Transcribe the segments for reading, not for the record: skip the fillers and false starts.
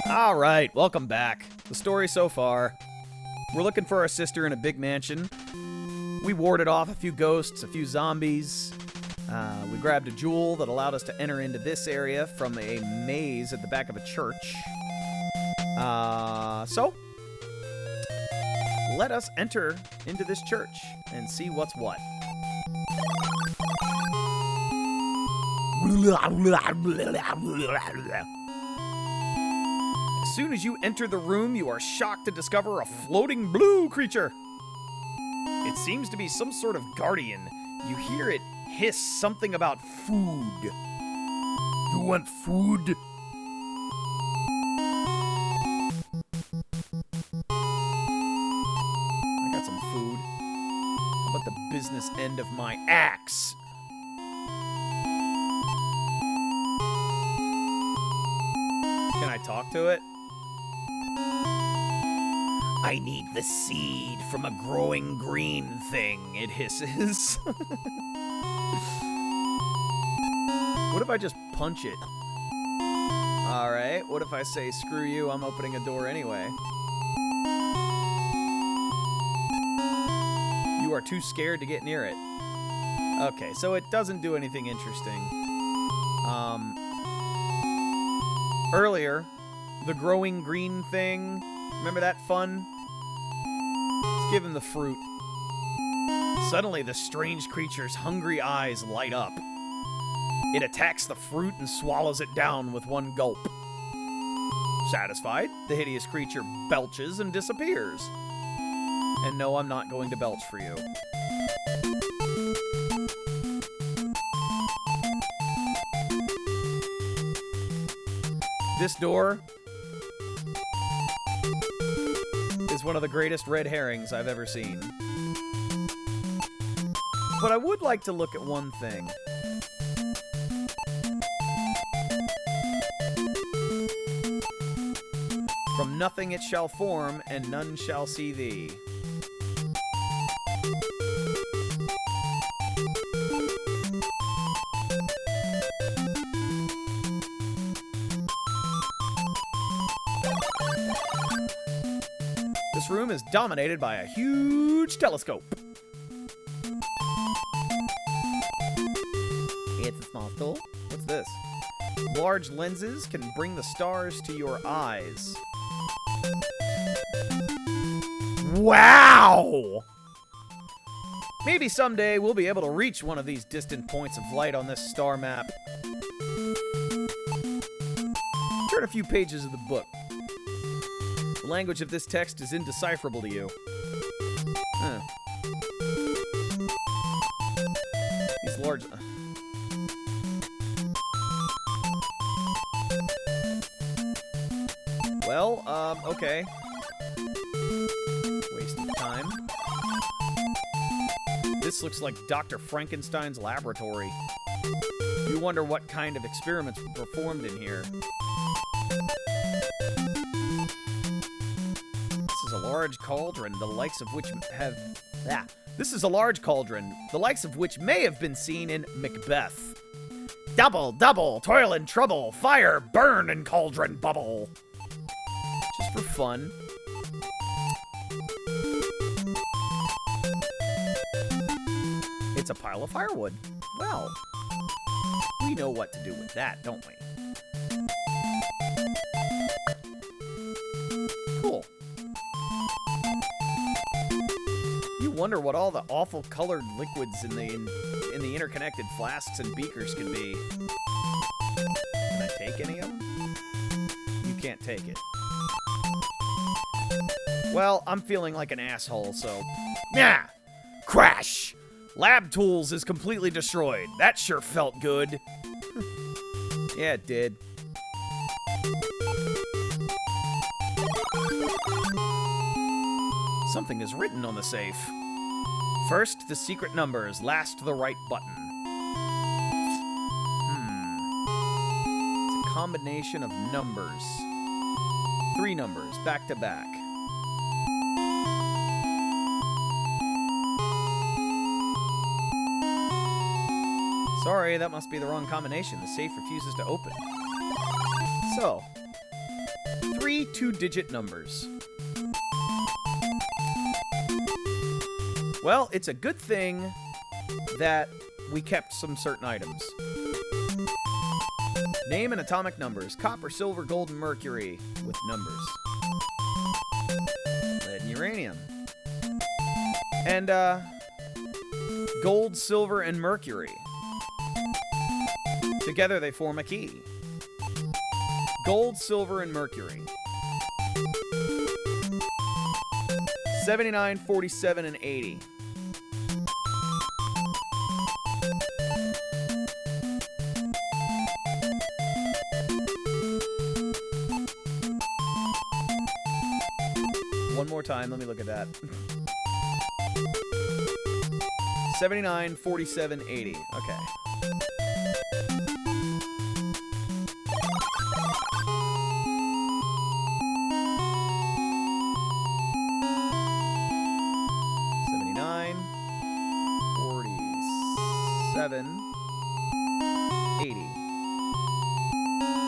All right, welcome back. The story so far. We're looking for our sister in a big mansion. We warded off a few ghosts, a few zombies. We grabbed a jewel that allowed us to enter into this area from a maze at the back of a church. So, let us enter into this church and see what's what. As soon as you enter the room, you are shocked to discover a floating blue creature. It seems to be some sort of guardian. You hear it hiss something about food. You want food? I got some food. How about the business end of my axe? Can I talk to it? I need the seed from a growing green thing, it hisses. What if I just punch it? Alright, what if I say, screw you, I'm opening a door anyway? You are too scared to get near it. Okay, so it doesn't do anything interesting. Earlier, the growing green thing, remember that fun? Let's give him the fruit. Suddenly, the strange creature's hungry eyes light up. It attacks the fruit and swallows it down with one gulp. Satisfied, the hideous creature belches and disappears. And no, I'm not going to belch for you. This door is one of the greatest red herrings I've ever seen. But I would like to look at one thing. From nothing it shall form, and none shall see thee. This room is dominated by a huge telescope. It's a small stool. What's this? Large lenses can bring the stars to your eyes. Wow! Maybe someday we'll be able to reach one of these distant points of light on this star map. Turn a few pages of the book. The language of this text is indecipherable to you. These large... Well, okay. Waste of time. This looks like Dr. Frankenstein's laboratory. You wonder what kind of experiments were performed in here. This is a large cauldron, the likes of which have... This is a large cauldron, the likes of which may have been seen in Macbeth. Double, double, toil and trouble, fire, burn, and cauldron bubble. Just for fun. It's a pile of firewood. Well, we know what to do with that, don't we? Cool. You wonder what all the awful colored liquids in the interconnected flasks and beakers could be. Can I take any of them? You can't take it. Well, I'm feeling like an asshole, so... Yeah! Crash! Lab Tools is completely destroyed. That sure felt good. Yeah, it did. Something is written on the safe. First, the secret numbers. Last, the right button. It's a combination of numbers. 3 numbers, back to back. Sorry, that must be the wrong combination. The safe refuses to open. So, 3 3 two-digit numbers. Well, it's a good thing that we kept some certain items. Name and atomic numbers. Copper, silver, gold, and mercury with numbers. Lead and uranium. And, gold, silver, and mercury. Together they form a key. Gold, silver, and mercury. 79, 47, and 80. One more time, let me look at that. 79, 47, 80. Okay.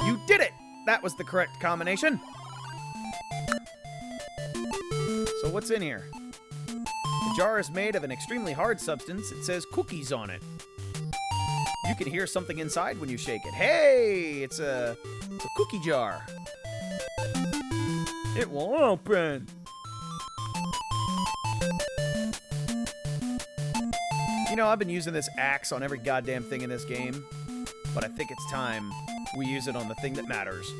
You did it! That was the correct combination. So what's in here? The jar is made of an extremely hard substance. It says cookies on it. You can hear something inside when you shake it. Hey! It's a cookie jar. It won't open. You know, I've been using this axe on every goddamn thing in this game, but I think it's time we use it on the thing that matters.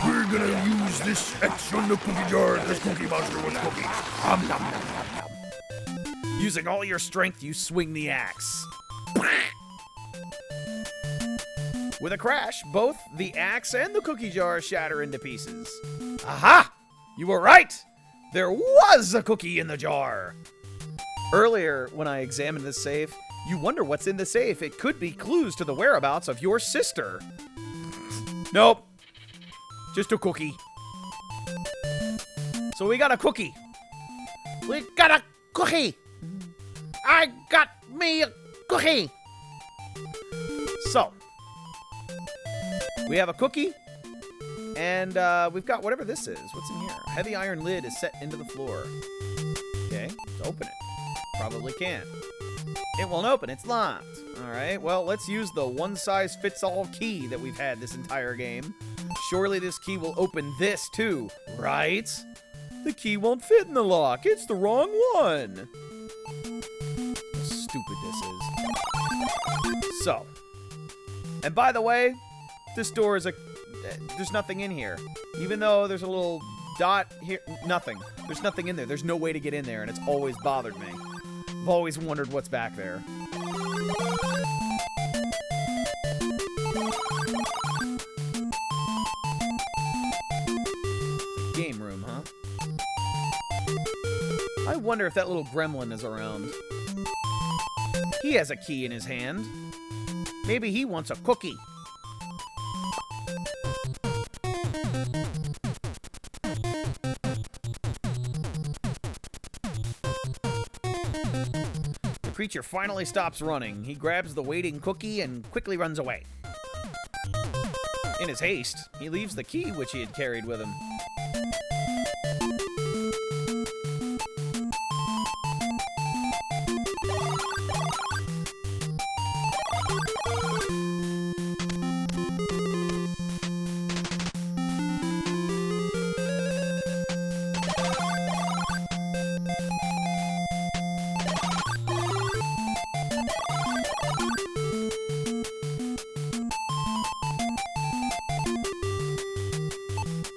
We're gonna use this X on the cookie jar. This Cookie Monster with cookies. Nom, nom, nom, nom, nom. Using all your strength, you swing the axe. With a crash, both the axe and the cookie jar shatter into pieces. Aha! You were right! There was a cookie in the jar! Earlier, when I examined the safe, you wonder what's in the safe. It could be clues to the whereabouts of your sister. Nope. Just a cookie. So we got a cookie. We got a cookie. I got me a cookie. So, we have a cookie, and we've got whatever this is. What's in here? A heavy iron lid is set into the floor. Okay, let's open it. Probably can't. It won't open. It's locked. All right. Well, let's use the one-size-fits-all key that we've had this entire game. Surely this key will open this, too. Right? The key won't fit in the lock. It's the wrong one. How stupid this is. So. And by the way, this door is there's nothing in here. Even though there's a little dot here. Nothing. There's nothing in there. There's no way to get in there, and it's always bothered me. I've always wondered what's back there. It's a game room, huh? I wonder if that little gremlin is around. He has a key in his hand. Maybe he wants a cookie. The creature finally stops running. He grabs the waiting cookie and quickly runs away. In his haste, he leaves the key which he had carried with him.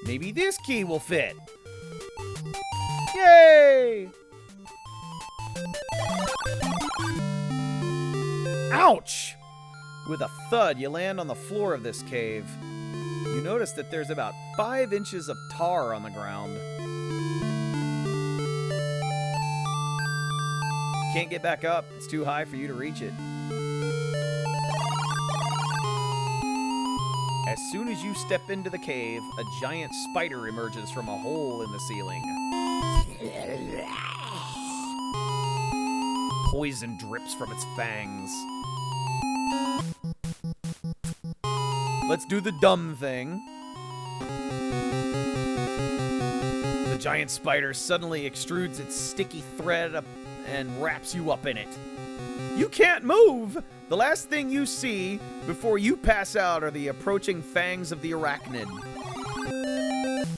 Maybe this key will fit. Yay! Ouch! With a thud, you land on the floor of this cave. You notice that there's about 5 inches of tar on the ground. Can't get back up. It's too high for you to reach it. As soon as you step into the cave, a giant spider emerges from a hole in the ceiling. Poison drips from its fangs. Let's do the dumb thing. The giant spider suddenly extrudes its sticky thread up and wraps you up in it. You can't move! The last thing you see before you pass out are the approaching fangs of the arachnid.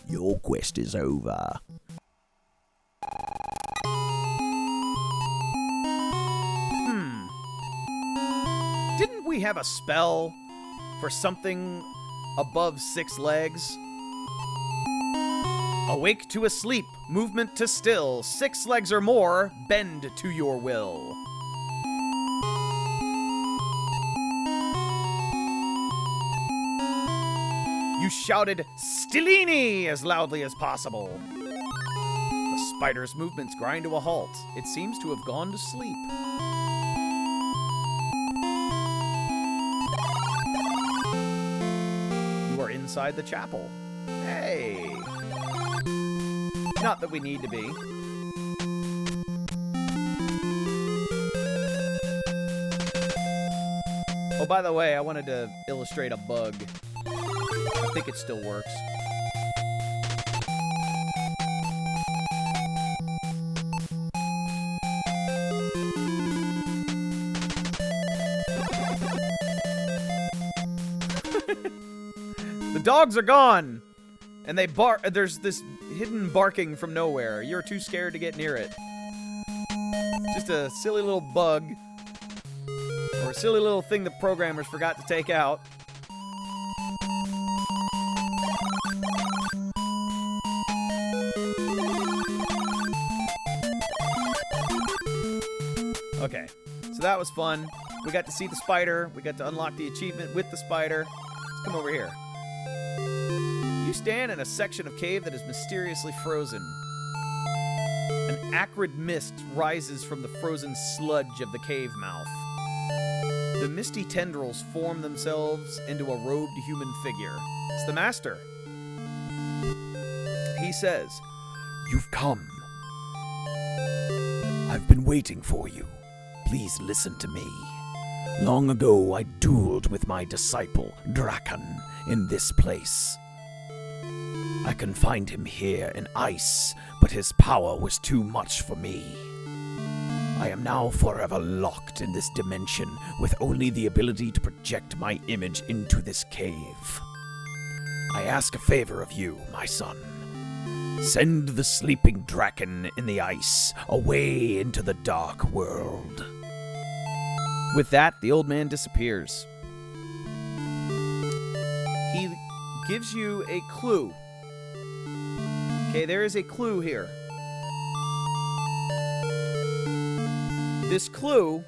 Your quest is over. Didn't we have a spell for something above 6 legs? Awake to a sleep, movement to still, 6 legs or more, bend to your will. You shouted, "Stellini!" as loudly as possible. The spider's movements grind to a halt. It seems to have gone to sleep. You are inside the chapel. Hey! Not that we need to be. Oh, by the way, I wanted to illustrate a bug. I think it still works. The dogs are gone! And they bark. There's this hidden barking from nowhere. You're too scared to get near it. Just a silly little bug. Or a silly little thing the programmers forgot to take out. Okay, so that was fun. We got to see the spider. We got to unlock the achievement with the spider. Let's come over here. You stand in a section of cave that is mysteriously frozen. An acrid mist rises from the frozen sludge of the cave mouth. The misty tendrils form themselves into a robed human figure. It's the master. He says, You've come. I've been waiting for you. Please listen to me. Long ago, I dueled with my disciple, Draken, in this place. I confined him here in ice, but his power was too much for me. I am now forever locked in this dimension with only the ability to project my image into this cave. I ask a favor of you, my son. Send the sleeping Draken in the ice away into the dark world. With that, the old man disappears. He gives you a clue. Okay, there is a clue here. This clue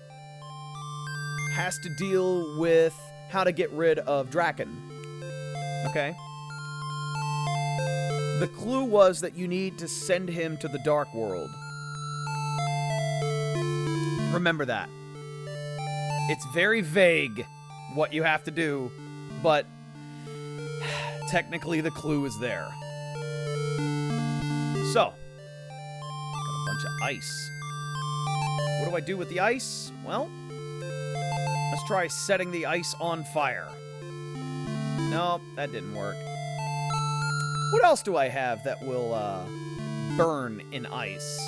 has to deal with how to get rid of Draken. Okay? The clue was that you need to send him to the dark world. Remember that. It's very vague what you have to do, but technically the clue is there. So, got a bunch of ice. What do I do with the ice? Well, let's try setting the ice on fire. No, that didn't work. What else do I have that will burn in ice?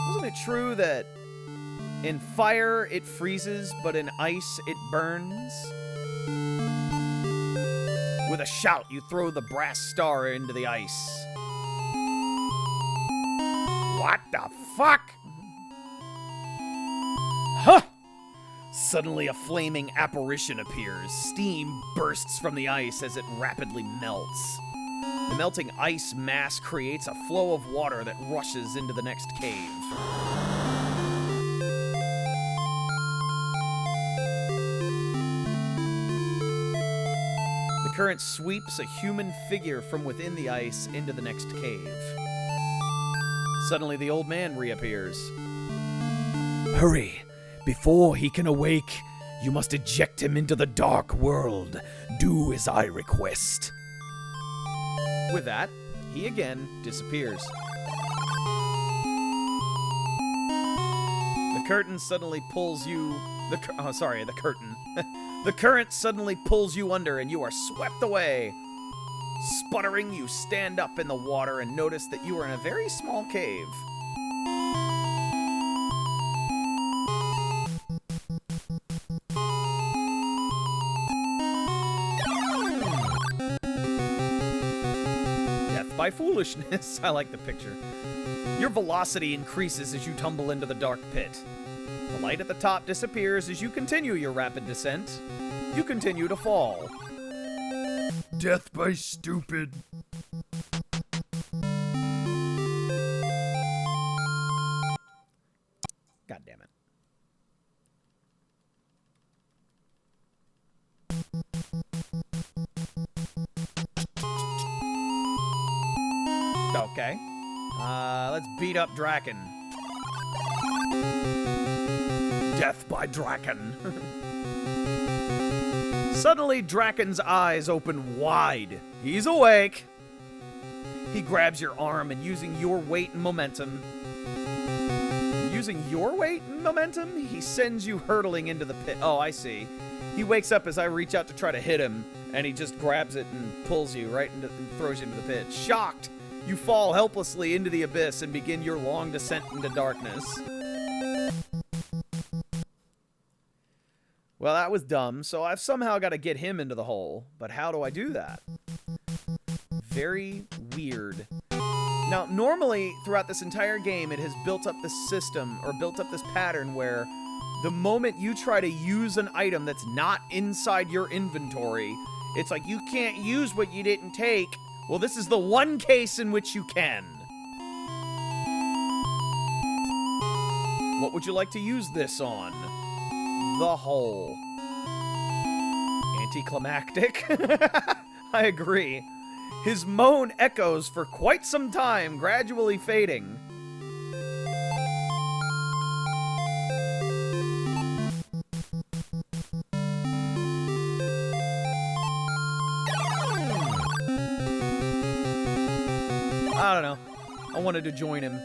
Wasn't it true that in fire it freezes, but in ice it burns? With a shout, you throw the brass star into the ice. What the fuck? Huh! Suddenly a flaming apparition appears. Steam bursts from the ice as it rapidly melts. The melting ice mass creates a flow of water that rushes into the next cave. The current sweeps a human figure from within the ice into the next cave. Suddenly the old man reappears. Hurry! Before he can awake, you must eject him into the dark world. Do as I request. With that, he again disappears. The curtain suddenly pulls you... the current. The current suddenly pulls you under and you are swept away. Sputtering, you stand up in the water and notice that you are in a very small cave. Death by foolishness. I like the picture. Your velocity increases as you tumble into the dark pit. The light at the top disappears as you continue your rapid descent. You continue to fall. Death by stupid. God damn it. Okay. Let's beat up Draken. Death by Draken. Suddenly, Draken's eyes open wide. He's awake. He grabs your arm and using your weight and momentum, he sends you hurtling into the pit. Oh, I see. He wakes up as I reach out to try to hit him, and he just grabs it and pulls you right into, and throws you into the pit. Shocked, you fall helplessly into the abyss and begin your long descent into darkness. Well, that was dumb, so I've somehow got to get him into the hole. But how do I do that? Very weird. Now, normally, throughout this entire game, it has built up this system, or built up this pattern where the moment you try to use an item that's not inside your inventory, it's like, you can't use what you didn't take. Well, this is the one case in which you can. What would you like to use this on? The hole. Anticlimactic. I agree. His moan echoes for quite some time, gradually fading. I don't know. I wanted to join him.